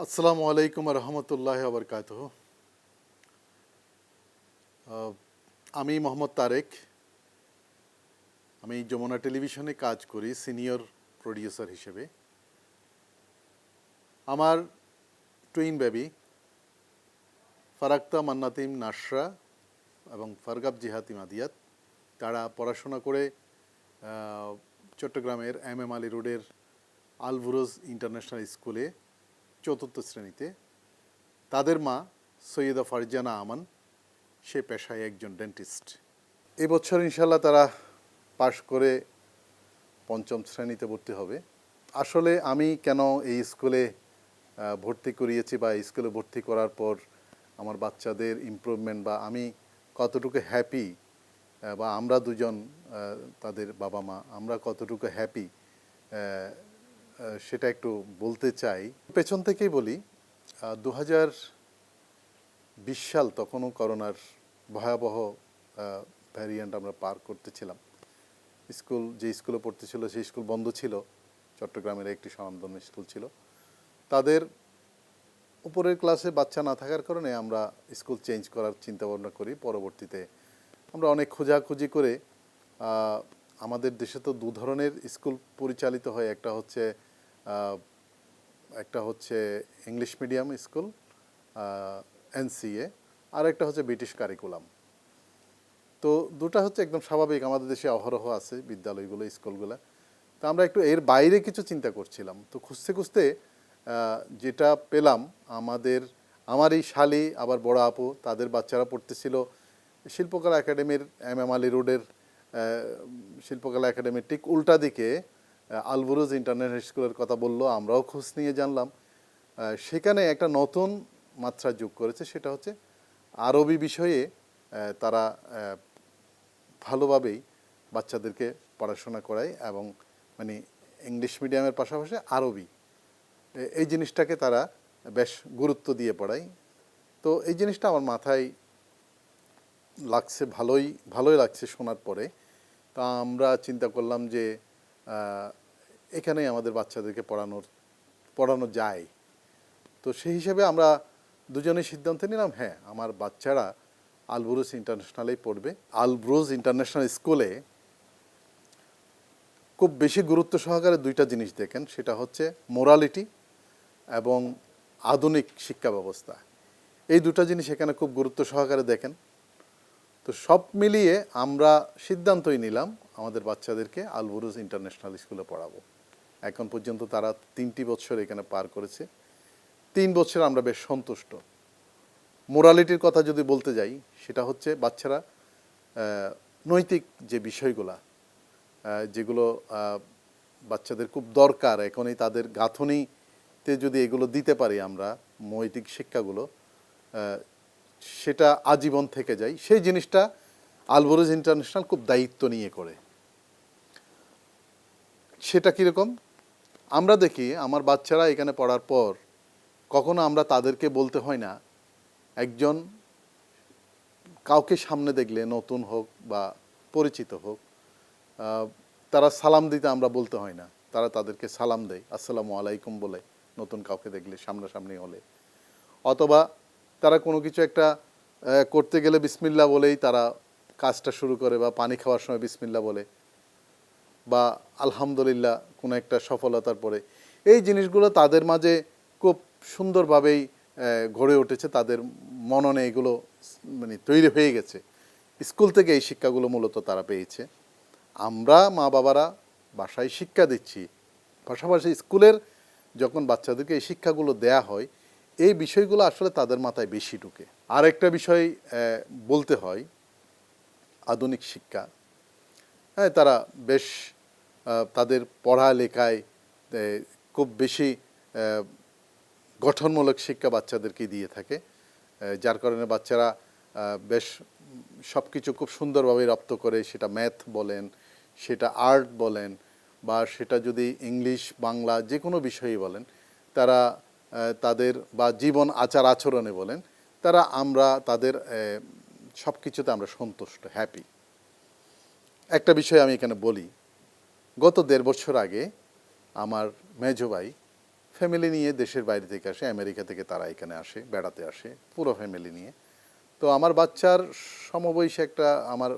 আসসালামু আলাইকুম রহমতুল্লাহ বরকাতুহ। আমি মোহাম্মদ তারেক। আমি যমুনা টেলিভিশনে কাজ করি সিনিয়র প্রডিউসার হিসেবে। আমার টুইন বেবি ফারাক্তা মান্নাতিম নাসরা এবং ফারগাব জিহাতিম আদিয়াত, তারা পড়াশোনা করে চট্টগ্রামের এম আলী রোডের আলভুরোজ ইন্টারন্যাশনাল স্কুলে ৪র্থ শ্রেণীতে। তাদের মা সৈয়দা ফারজানা আমান, সে পেশায় একজন ডেন্টিস্ট। এবছর ইনশাল্লাহ তারা পাশ করে ৫ম শ্রেণীতে ভর্তি হবে। আসলে আমি কেন এই স্কুলে ভর্তি করিয়েছি বা এই স্কুলে ভর্তি করার পর আমার বাচ্চাদের ইমপ্রুভমেন্ট বা আমি কতটুকু হ্যাপি, বা আমরা দুজন তাদের বাবা মা আমরা কতটুকু হ্যাপি, সেটা একটু বলতে চাই। পেছন থেকেই বলি, ২০২০ সাল, তখনও করোনার ভয়াবহ ভ্যারিয়েন্ট আমরা পার করতেছিলাম। যে স্কুলে পড়তেছিল সেই স্কুল বন্ধ ছিল। চট্টগ্রামের একটি স্বনামধন্য স্কুল ছিল। তাদের উপরের ক্লাসে বাচ্চা না থাকার কারণে আমরা স্কুল চেঞ্জ করার চিন্তা ভাবনা করি। পরবর্তীতে আমরা অনেক খোঁজাখুঁজি করে, আমাদের দেশে তো দু ধরনের স্কুল পরিচালিত হয়, একটা হচ্ছে ইংলিশ মিডিয়াম স্কুল এনসিএ, আর একটা হচ্ছে ব্রিটিশ কারিকুলাম। তো দুটা হচ্ছে একদম স্বাভাবিক, আমাদের দেশে অহরহ আছে বিদ্যালয়গুলো, স্কুলগুলো। তো আমরা একটু এর বাইরে কিছু চিন্তা করছিলাম। তো খুঁজতে খুঁজতে যেটা পেলাম, আমার এই শালি আবার বড় আপু, তাদের বাচ্চারা পড়তেছিল শিল্পকলা একাডেমির এম আলী রোডের শিল্পকলা একাডেমির ঠিক উল্টা দিকে আলবুরুজ ইন্টারন্যাশনাল স্কুলের কথা বললো। আমরাও খোঁজ নিয়ে জানলাম সেখানে একটা নতুন মাত্রা যোগ করেছে, সেটা হচ্ছে আরবি বিষয়ে তারা ভালোভাবেই বাচ্চাদেরকে পড়াশোনা করায়, এবং মানে ইংলিশ মিডিয়ামের পাশাপাশি আরবি, এই জিনিসটাকে তারা বেশ গুরুত্ব দিয়ে পড়ায়। তো এই জিনিসটা আমার মাথায় লাগছে, ভালোই লাগছে শোনার পরে। তা আমরা চিন্তা করলাম যে এখানেই আমাদের বাচ্চাদেরকে পড়ানো যায়। তো সেই হিসেবে আমরা দুজনেই সিদ্ধান্ত নিলাম, হ্যাঁ, আমার বাচ্চারা আলবুরুজ ইন্টারন্যাশনালেই পড়বে। আলবুরুজ ইন্টারন্যাশনাল স্কুলে খুব বেশি গুরুত্ব সহকারে দুইটা জিনিস দেখেন, সেটা হচ্ছে মোরালিটি এবং আধুনিক শিক্ষা ব্যবস্থা। এই দুটা জিনিস এখানে খুব গুরুত্ব সহকারে দেখেন। তো সব মিলিয়ে আমরা সিদ্ধান্তই নিলাম আমাদের বাচ্চাদেরকে আলবুরুজ ইন্টারন্যাশনাল স্কুলে পড়াবো। এখন পর্যন্ত তারা 3টি বছর এখানে পার করেছে। 3 বছর আমরা বেশ সন্তুষ্ট। মোরালিটির কথা যদি বলতে যাই, সেটা হচ্ছে বাচ্চারা নৈতিক যে বিষয়গুলা, যেগুলো বাচ্চাদের খুব দরকার, এখনই তাদের গাঁথনিতে যদি এগুলো দিতে পারি আমরা, নৈতিক শিক্ষাগুলো, সেটা আজীবন থেকে যায়। সেই জিনিসটা আলবুরুজ ইন্টারন্যাশনাল খুব দায়িত্ব নিয়ে করে। সেটা কীরকম? আমরা দেখি আমার বাচ্চারা এখানে পড়ার পর কখনো আমরা তাদেরকে বলতে হয় না, একজন কাউকে সামনে দেখলে, নতুন হোক বা পরিচিত হোক, তারা সালাম দিতে আমরা বলতে হয় না, তারা তাদেরকে সালাম দেয় আসসালামু আলাইকুম বলে, নতুন কাউকে দেখলে সামনাসামনি হলে। অথবা তারা কোনো কিছু একটা করতে গেলে বিসমিল্লাহ বলেই তারা কাজটা শুরু করে, বা পানি খাওয়ার সময় বিসমিল্লাহ বলে, বা আলহামদুলিল্লাহ কোনো একটা সফলতার পরে। এই জিনিসগুলো তাদের মাঝে খুব সুন্দরভাবেই গড়ে উঠেছে, তাদের মননে এগুলো মানে তৈরি হয়ে গেছে। স্কুল থেকে এই শিক্ষাগুলো মূলত তারা পেয়েছে। আমরা মা বাবারা বাসায় শিক্ষা দিচ্ছি, পাশাপাশি স্কুলের যখন বাচ্চাদেরকে এই শিক্ষাগুলো দেয়া হয়, এই বিষয়গুলো আসলে তাদের মাথায় বেশি ঢুকে। আর একটা বিষয় বলতে হয়, আধুনিক শিক্ষা, হ্যাঁ, তারা বেশ তাদের পড়ালেখায় খুব বেশি গঠনমূলক শিক্ষা বাচ্চাদেরকে দিয়ে থাকে, যার কারণে বাচ্চারা বেশ সব কিছু খুব সুন্দরভাবে রপ্ত করে। সেটা ম্যাথ বলেন, সেটা আর্ট বলেন, বা সেটা যদি ইংলিশ বাংলা যে কোনো বিষয়ই বলেন, তারা তাদের বা জীবন আচার আচরণে বলেন, আমরা তাদের সব কিছুতে আমরা সন্তুষ্ট, হ্যাপি। একটা বিষয় আমি এখানে বলি, গত 1.5 বছর আগে আমার মেজো ভাই ফ্যামিলি নিয়ে দেশের বাইরে থেকে আসে, আমেরিকা থেকে তারা এখানে আসে, বেড়াতে আসে পুরো ফ্যামিলি নিয়ে। তো আমার বাচ্চার সমবয়সী একটা আমার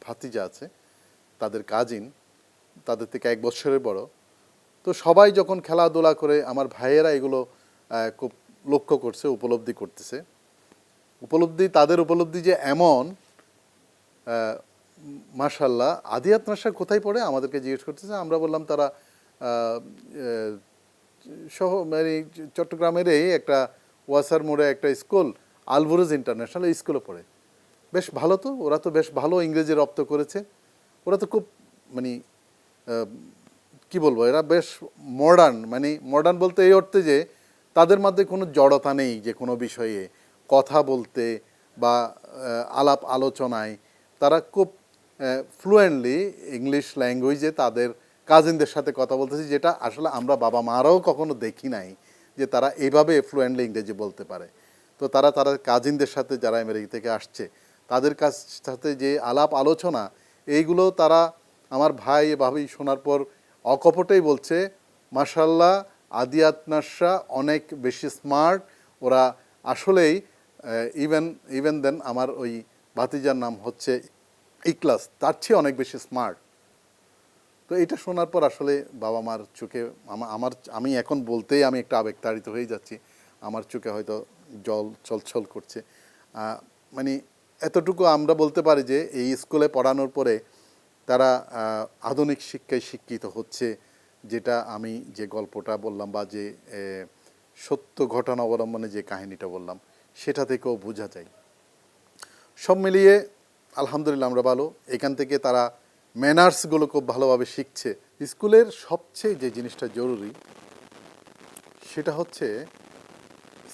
ভাতিজা আছে, তাদের কাজিন, তাদের থেকে 1 বছরের বড়। তো সবাই যখন খেলাধুলা করে, আমার ভাইয়েরা এগুলো খুব লক্ষ্য করছে, উপলব্ধি করতেছে। তাদের উপলব্ধি যে এমন, মাশাল্লাহ। আদিয়াত নাসা কোথায় পড়ে আমাদেরকে জিজ্ঞেস করতেছে। আমরা বললাম তারা মানে চট্টগ্রামেরই একটা ওয়াসার মোড়ে একটা স্কুল, আলবুরুজ ইন্টারন্যাশনাল স্কুলে পড়ে। বেশ ভালো, তো ওরা তো বেশ ভালো ইংরেজি রপ্ত করেছে। ওরা তো খুব মানে কি বলবো, এরা বেশ মডার্ন। মানে মডার্ন বলতে এই অর্থে যে তাদের মধ্যে কোনো জড়তা নেই, যে কোনো বিষয়ে কথা বলতে বা আলাপ আলোচনায় তারা খুব ফ্লুয়েন্টলি ইংলিশ ল্যাঙ্গুয়েজে তাদের কাজিনদের সাথে কথা বলতেছে, যেটা আসলে আমরা বাবা মারাও কখনো দেখি নাই যে তারা এইভাবে ফ্লুয়েন্টলি ইংরেজি বলতে পারে। তো তারা কাজিনদের সাথে যারা আমেরিকা থেকে আসছে তাদের সাথে যে আলাপ আলোচনা, এইগুলো তারা, আমার ভাই ভাবি শোনার পর অকপটেই বলছে, মাশাল্লাহ আদিয়াত নাসা অনেক বেশি স্মার্ট। ওরা আসলেই ইভেন দেন আমার ওই ভাতিজার নাম হচ্ছে ইকলাস, তার চেয়ে অনেক বেশি স্মার্ট। তো এটা শোনার পর আসলে বাবা মার চোখে আমি এখন বলতেই আমি একটা আবেগতাড়িত হয়ে যাচ্ছি। আমার চোখে হয়তো জল ছলছল করছে। মানে এতটুকু আমরা বলতে পারি যে এই স্কুলে পড়ানোর পরে তারা আধুনিক শিক্ষায় শিক্ষিত হচ্ছে, যেটা আমি যে গল্পটা বললাম বা যে সত্য ঘটনা অবলম্বনে যে কাহিনীটা বললাম সেটা থেকেও বোঝা যায়। সব মিলিয়ে আলহামদুলিল্লাহ আমরা ভালো। এখান থেকে তারা ম্যানার্সগুলো খুব ভালোভাবে শিখছে। স্কুলের সবচেয়ে যে জিনিসটা জরুরি সেটা হচ্ছে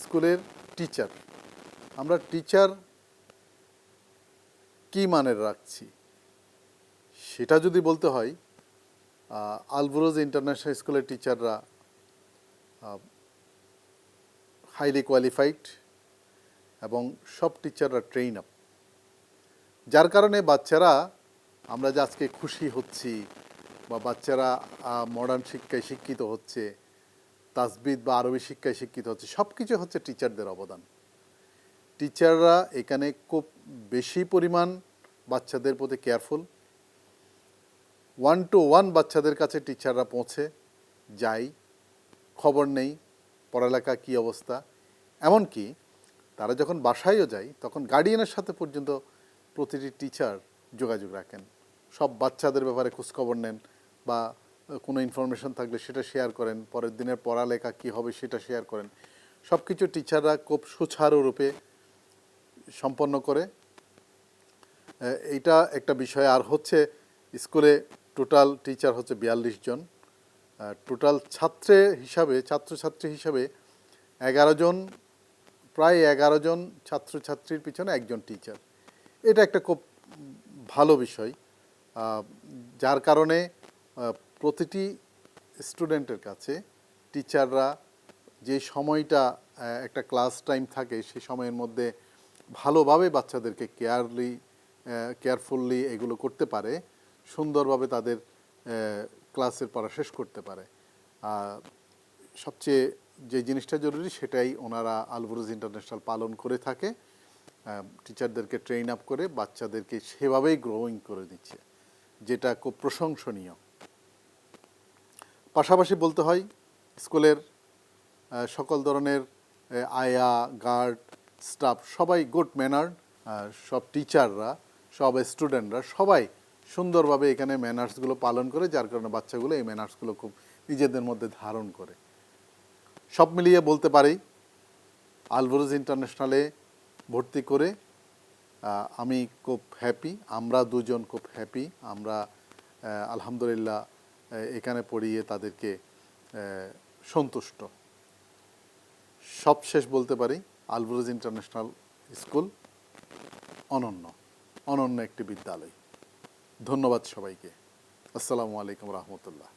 স্কুলের টিচার। আমরা টিচার কী মানের রাখছি সেটা যদি বলতে হয়, আলবুরুজ ইন্টারন্যাশনাল স্কুলের টিচাররা হাইলি কোয়ালিফাইড এবং সব টিচাররা ট্রেন আপ, যার কারণে বাচ্চারা, আমরা যে আজকে খুশি হচ্ছি বা বাচ্চারা মডার্ন শিক্ষায় শিক্ষিত হচ্ছে, তাজবিদ বা আরবি শিক্ষায় শিক্ষিত হচ্ছে, সব কিছু হচ্ছে টিচারদের অবদান। টিচাররা এখানে খুব বেশি পরিমাণ বাচ্চাদের প্রতি কেয়ারফুল। 1-to-1 বাচ্চাদের কাছে টিচাররা পৌঁছে যায়, খবর নেই পড়ালেখা কী অবস্থা। এমনকি তারা যখন বাসায়ও যায় তখন গার্ডিয়ানের সাথে পর্যন্ত প্রতিটি টিচার যোগাযোগ রাখেন, সব বাচ্চাদের ব্যাপারে খোঁজখবর নেন বা কোনো ইনফরমেশন থাকলে সেটা শেয়ার করেন, পরের দিনের পড়ালেখা কী হবে সেটা শেয়ার করেন। সব কিছু টিচাররা খুব সুচারুরূপে সম্পন্ন করে। এইটা একটা বিষয়। আর হচ্ছে স্কুলে টোটাল টিচার হচ্ছে 42 জন, টোটাল ছাত্রছাত্রী হিসাবে 11 জন, প্রায় 11 জন ছাত্রছাত্রীর পিছনে একজন টিচার। এটা একটা খুব ভালো বিষয়, যার কারণে প্রতিটি স্টুডেন্টের কাছে টিচাররা যে সময়টা একটা ক্লাস টাইম থাকে সেই সময়ের মধ্যে ভালোভাবে বাচ্চাদেরকে কেয়ারফুললি এগুলো করতে পারে, সুন্দরভাবে তাদের ক্লাসের পড়া শেষ করতে পারে। সবচেয়ে যে জিনিসটা জরুরি সেটাই ওনারা আলবুরুজ ইন্টারন্যাশনাল পালন করে থাকে। টিচারদেরকে ট্রেন আপ করে বাচ্চাদেরকে সেভাবেই গ্রোয়িং করে দিচ্ছে, যেটা খুব প্রশংসনীয়। পাশাপাশি বলতে হয় স্কুলের সকল ধরনের আয়া, গার্ড, স্টাফ সবাই গুড ম্যানার্ড। সব টিচাররা, সব স্টুডেন্টরা সবাই সুন্দরভাবে এখানে ম্যানার্সগুলো পালন করে, যার কারণে বাচ্চাগুলো এই ম্যানার্সগুলো খুব নিজেদের মধ্যে ধারণ করে। সব মিলিয়ে বলতে পারি আলবুরুজ ইন্টারন্যাশনালে ভর্তি করে আমি খুব হ্যাপি, আমরা দুজন খুব হ্যাপি। আমরা আলহামদুলিল্লাহ এখানে পড়িয়ে তাদেরকে সন্তুষ্ট। সবশেষ বলতে পারি আলবুরুজ ইন্টারন্যাশনাল স্কুল অনন্য একটি বিদ্যালয়। ধন্যবাদ সবাইকে। আসসালামু আলাইকুম রহমতুল্লাহ।